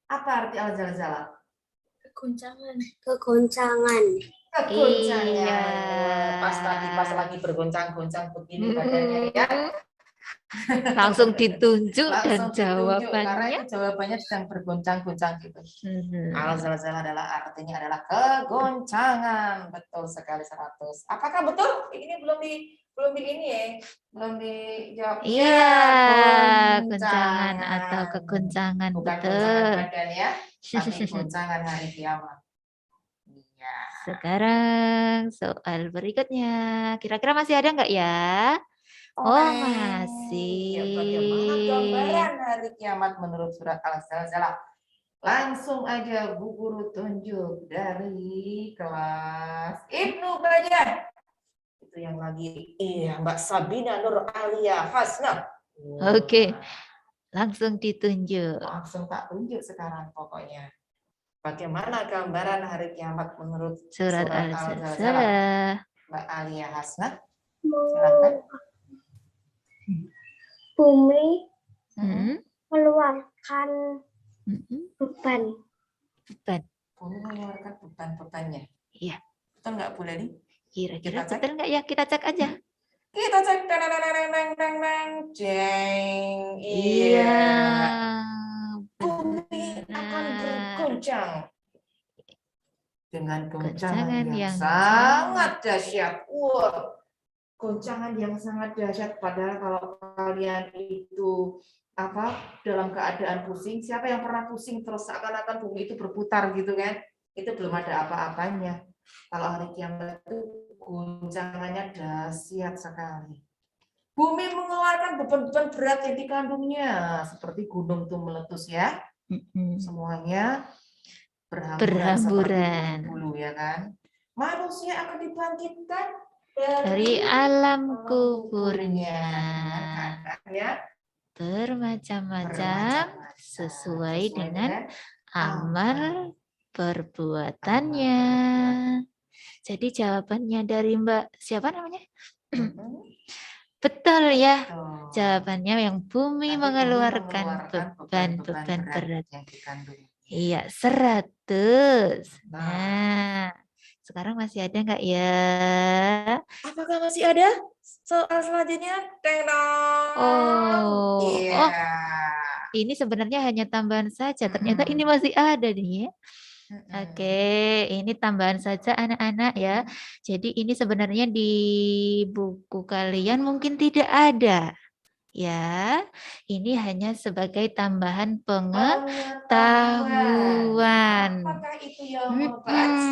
Apa arti Al-Zalzalah? Kegoncangan. Kegoncangan. Iya. Pas lagi bergoncang-goncang begini badannya ya. Langsung ditunjuk Langsung dan ditunjuk, karena jawabannya. itu jawabannya sedang bergoncang-goncang gitu. Mhm. Al-Zalzalah artinya adalah kegoncangan. Betul sekali 100. Apakah betul? Ini belum di ini ya. Belum dijawab. Iya, goncangan goncangan atau kegoncangan, Bukan betul. goncangan badan ya, tapi goncangan hari kiamat. Iya. Sekarang soal berikutnya. Kira-kira masih ada nggak ya? Oh, masih. Ya, bagaimana gambaran hari kiamat menurut surat Al-Zalzalah? Langsung aja Bu Guru tunjuk dari kelas Ibnu Bajah. Itu yang lagi, Mbak Sabina Nur Alia Hasna. Oke, langsung ditunjuk. Langsung tak tunjuk sekarang pokoknya. Bagaimana gambaran hari kiamat menurut Surat Al-Zalzalah? Al-Zalzalah. Mbak Alia Hasna, silakan. Bumi mengeluarkan beban. Bumi mengeluarkan beban-bebannya. Iya. Betul nggak Bu Leli? Kira-kira Kita cek? betul nggak ya? Kita cek aja. Kita cek. Jeng. Iya. Bumi akan bergoncang dengan goncangan yang sangat dahsyat. Goncangan yang sangat dahsyat. Padahal kalau kalian itu dalam keadaan pusing, siapa yang pernah pusing terus seakan-akan bumi itu berputar gitu kan? Itu belum ada apa-apanya. Kalau hari kiamat itu goncangannya dahsyat sekali. Bumi mengeluarkan beban-beban berat yang dikandungnya, seperti gunung itu meletus ya. Semuanya berhamburan seperti bulu ya kan. Manusia akan dibangkitkan dari alam kuburnya. Ya, bermacam-macam sesuai dengan amal perbuatannya. Jadi jawabannya dari Mbak siapa namanya? Betul ya. Jawabannya yang bumi mengeluarkan beban-beban berat. Iya, 100. Nah, sekarang masih ada nggak ya? Apakah masih ada soal selanjutnya? Ini sebenarnya hanya tambahan saja. Ternyata ini masih ada nih ya. Oke, ini tambahan saja anak-anak ya. Jadi ini sebenarnya di buku kalian mungkin tidak ada. Ya, ini hanya sebagai tambahan pengetahuan. Apakah itu Yaumul Ba'ats?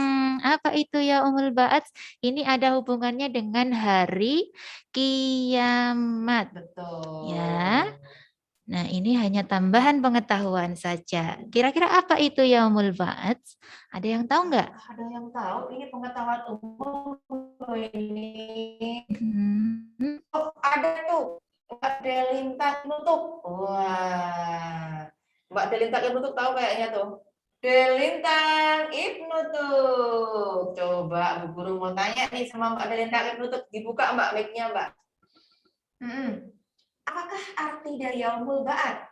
Apa itu Yaumul Ba'ats? Ini ada hubungannya dengan hari kiamat. Betul. Ya. Nah, ini hanya tambahan pengetahuan saja. Kira-kira apa itu Yaumul Ba'ats? Ada yang tahu nggak? Ada yang tahu? Ini pengetahuan umum ini. Ada tuh. Mbak Delinta nutup. Wah. Mbak Delinta nutup tahu kayaknya tuh. Delintang Ibnu tuh. Coba Bu Guru mau tanya nih sama Mbak Delintang Ibnu tuh. Dibuka Mbak mic-nya, Mbak. Apakah arti dari Yaumul Ba'ats?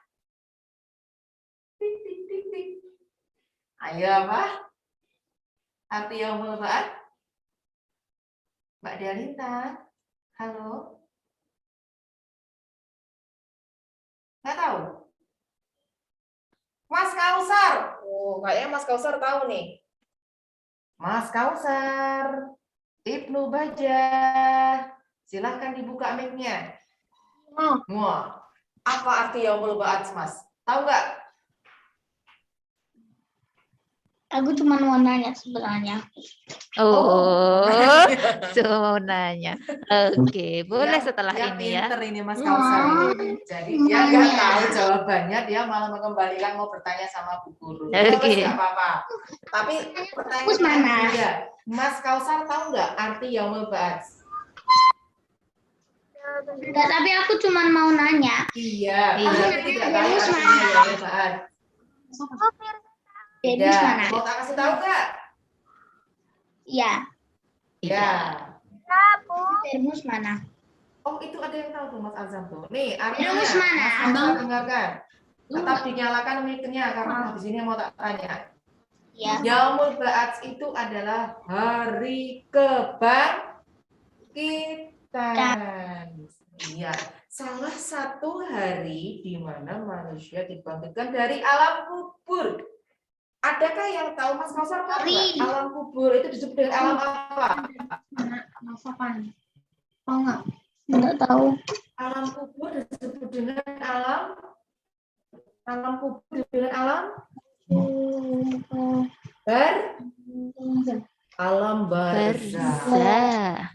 Ayo, apa? Arti yaumul ba'ats? Mbak Dialinta, halo? Nggak tahu? Mas Kausar. Oh, kayaknya Mas Kausar tahu nih. Mas Kausar, Ibnu Bajah, silahkan dibuka mic-nya. Wah, apa arti yaumul ba'ats, Mas? Tahu nggak? Aku cuma mau nanya sebenarnya. Oh, cuma mau nanya. Oke, boleh setelah Dia ini ya. pinter ini Mas Kausar. Jadi dia nggak tahu jawabannya, dia malah mengembalikan mau bertanya sama Bu Guru. Ya, Oke. nggak apa-apa. Tapi pertanyaan juga, Mas Kausar tahu nggak arti yaumul ba'ats? Enggak, tapi aku cuma mau nanya. Iya, Iya. berarti tidak tahu artinya yaumul ba'ats. Dennis Tidak. mana? Mau tak kasih tahu nggak? Iya. Ya. Dennis mana? Oh, itu ada yang tahu tuh Mas Azam tuh. Nih, artinya Terus mana, Mas Abang? Azam dengarkan. Tetap dinyalakan mic-nya karena di sini mau tak tanya. Iya. Yaumul ba'ats itu adalah hari kebangkitan. Iya, salah satu hari di mana manusia dibangkitkan dari alam kubur. Adakah yang tahu Mas Kausar tahu nggak? Alam kubur itu disebut dengan alam apa? Tahu nggak? Nggak tahu. Alam kubur disebut dengan alam kubur disebut dengan alam barzah. Barzah.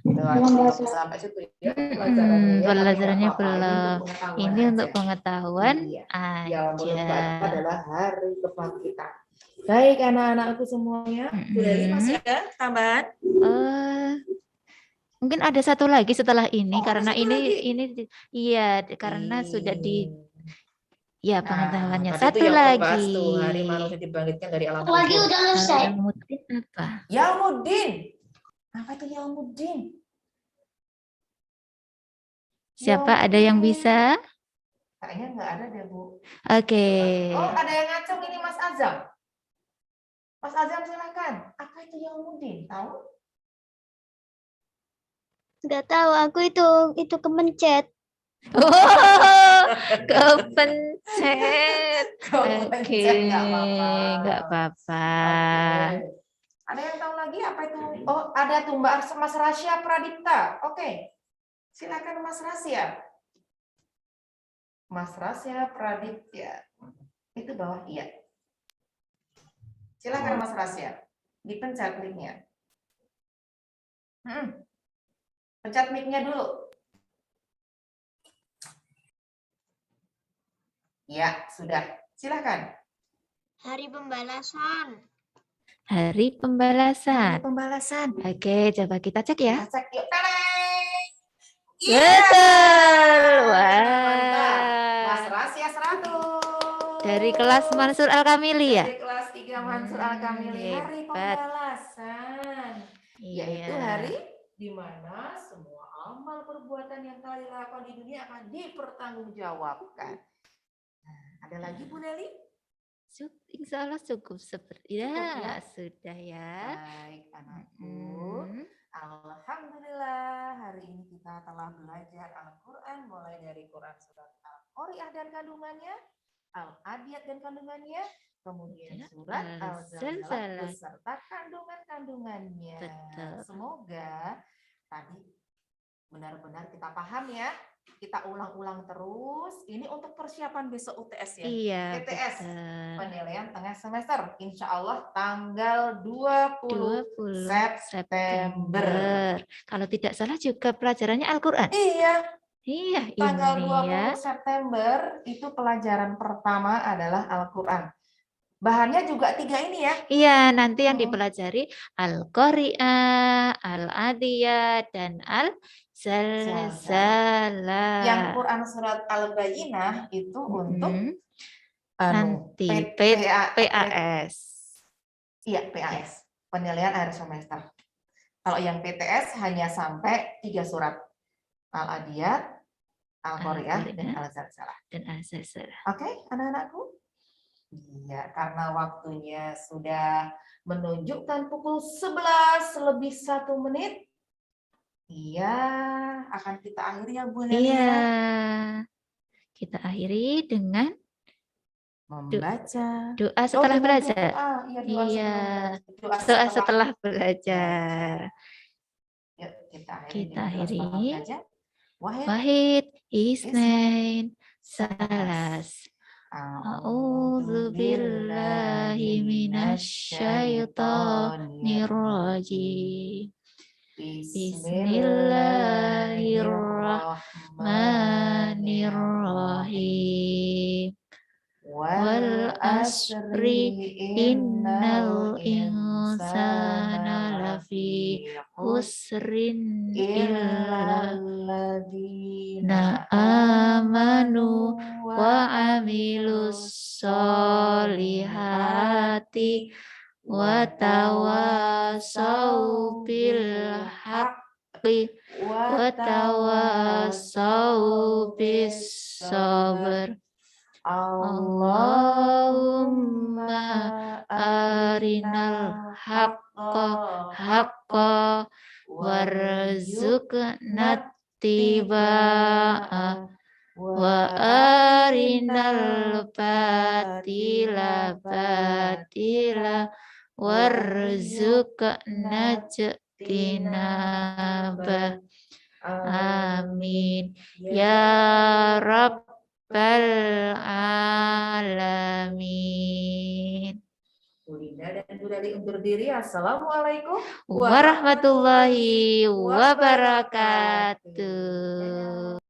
Sampai situ ya pelajarannya. Pelajarannya Tapi nggak apa-apa, belum. ini Ini untuk aja. pengetahuan Iya. Yaumul aja. ba'ats adalah hari kebangkitan. Baik anak-anakku semuanya, Bu Deli masih ada tambahan? Mungkin ada satu lagi setelah ini Oh, karena ada satu lagi? ini iya karena sudah di ya pengetahuannya tadi satu itu yang lagi. membahas tuh hari manusia dibangkitkan dari alam Satu lagi kubur. udah selesai. Yaumuddin apa? Yaumuddin. Apa itu Yaumuddin? Siapa ada yang bisa? Kayaknya nggak ada deh, Bu. Oke. Oh, ada yang ngacung ini Mas Azam. Mas Azam silakan. Apa itu Yaumuddin? Tahu? Nggak tahu. Aku itu kemencet. Oh, kepencet. Oke, nggak apa-apa. Oke. Ada yang tahu lagi apa itu? Oh, ada tuh Mbak Mas Rasya Pradipta. Oke. Silakan Mas Rasya. Mas Rasya Pradipta. Itu bawah iya. Silakan Mas Rasya. Dipencet mic-nya. Pencet mic-nya dulu. Ya, sudah. Silakan. Hari pembalasan. Hari pembalasan. Pembalasan. Oke, coba kita cek ya. Kita cek yuk. Tadang! Betul. Mantap. Mas Wah. Rasya 100. Dari kelas Mansur Al-Kamili ya? Dari kelas 3 Mansur Al-Kamili. Hari Hebat. pembalasan. Yaitu Iya. hari di mana semua amal perbuatan yang kalian lakukan di dunia akan dipertanggungjawabkan. Nah, ada lagi Bu Nelly? Insya Allah cukup seperti Cukup ya. ya? Sudah ya. Baik anakku. Alhamdulillah hari ini kita telah belajar Al-Quran mulai dari Quran surat Al-Qari'ah dan kandungannya, Al-Adiyat dan kandungannya, kemudian surat Al-Zalzalah beserta kandungan-kandungannya. Betul. Semoga tadi benar-benar kita paham ya. Kita ulang-ulang terus. Ini untuk persiapan besok UTS ya. Iya. PTS. Betul. Penilaian tengah semester. Insya Allah tanggal 20 September. Kalau tidak salah juga pelajarannya Al-Quran. Iya, Iya, tanggal ini 20 ya. September itu pelajaran pertama adalah Al-Quran. Bahannya juga 3 ini ya. Iya, nanti yang dipelajari Al-Qari'ah, Al-Adiyat, dan Al-Zalzalah. Yang Quran surat Al-Bayyinah itu untuk nanti PAS. Iya, PAS. Penilaian akhir semester. Kalau yang PTS hanya sampai 3 surat. Al-Adiyat, Al-Qari'ah, dan Al-Zalzalah. Dan Al-Zalzalah. Oke, anak-anakku? Iya, karena waktunya sudah menunjukkan pukul 11 lebih 1 menit. Iya, akan kita akhiri ya Bu Neli Iya. ya. Kita akhiri dengan Membaca. doa setelah dengan belajar. doa. Iya, doa Iya. sebelum belajar. Doa Doa setelah belajar. Yuk, kita akhiri Kita dengan doa setelah akhiri. belajar. Wahid, Wahid, Isnain, Salas. A'udzu billahi minasyaitonir rajim. Bismillahirrahmanirrahim. Wal asri innal insana lafi khusrin illa alladzina amanu wa amilus solihati wa tawasau bil haqqi wa tawasau bis sabr. Allahumma arinal haqqa haqqa warzuqna tibaa wa arinal batila batila warzuqna jinaba. Amin ya Rabbal alamin. Bu Linda dan Bu Dali undur diri. Assalamualaikum Warahmatullahi wabarakatuh.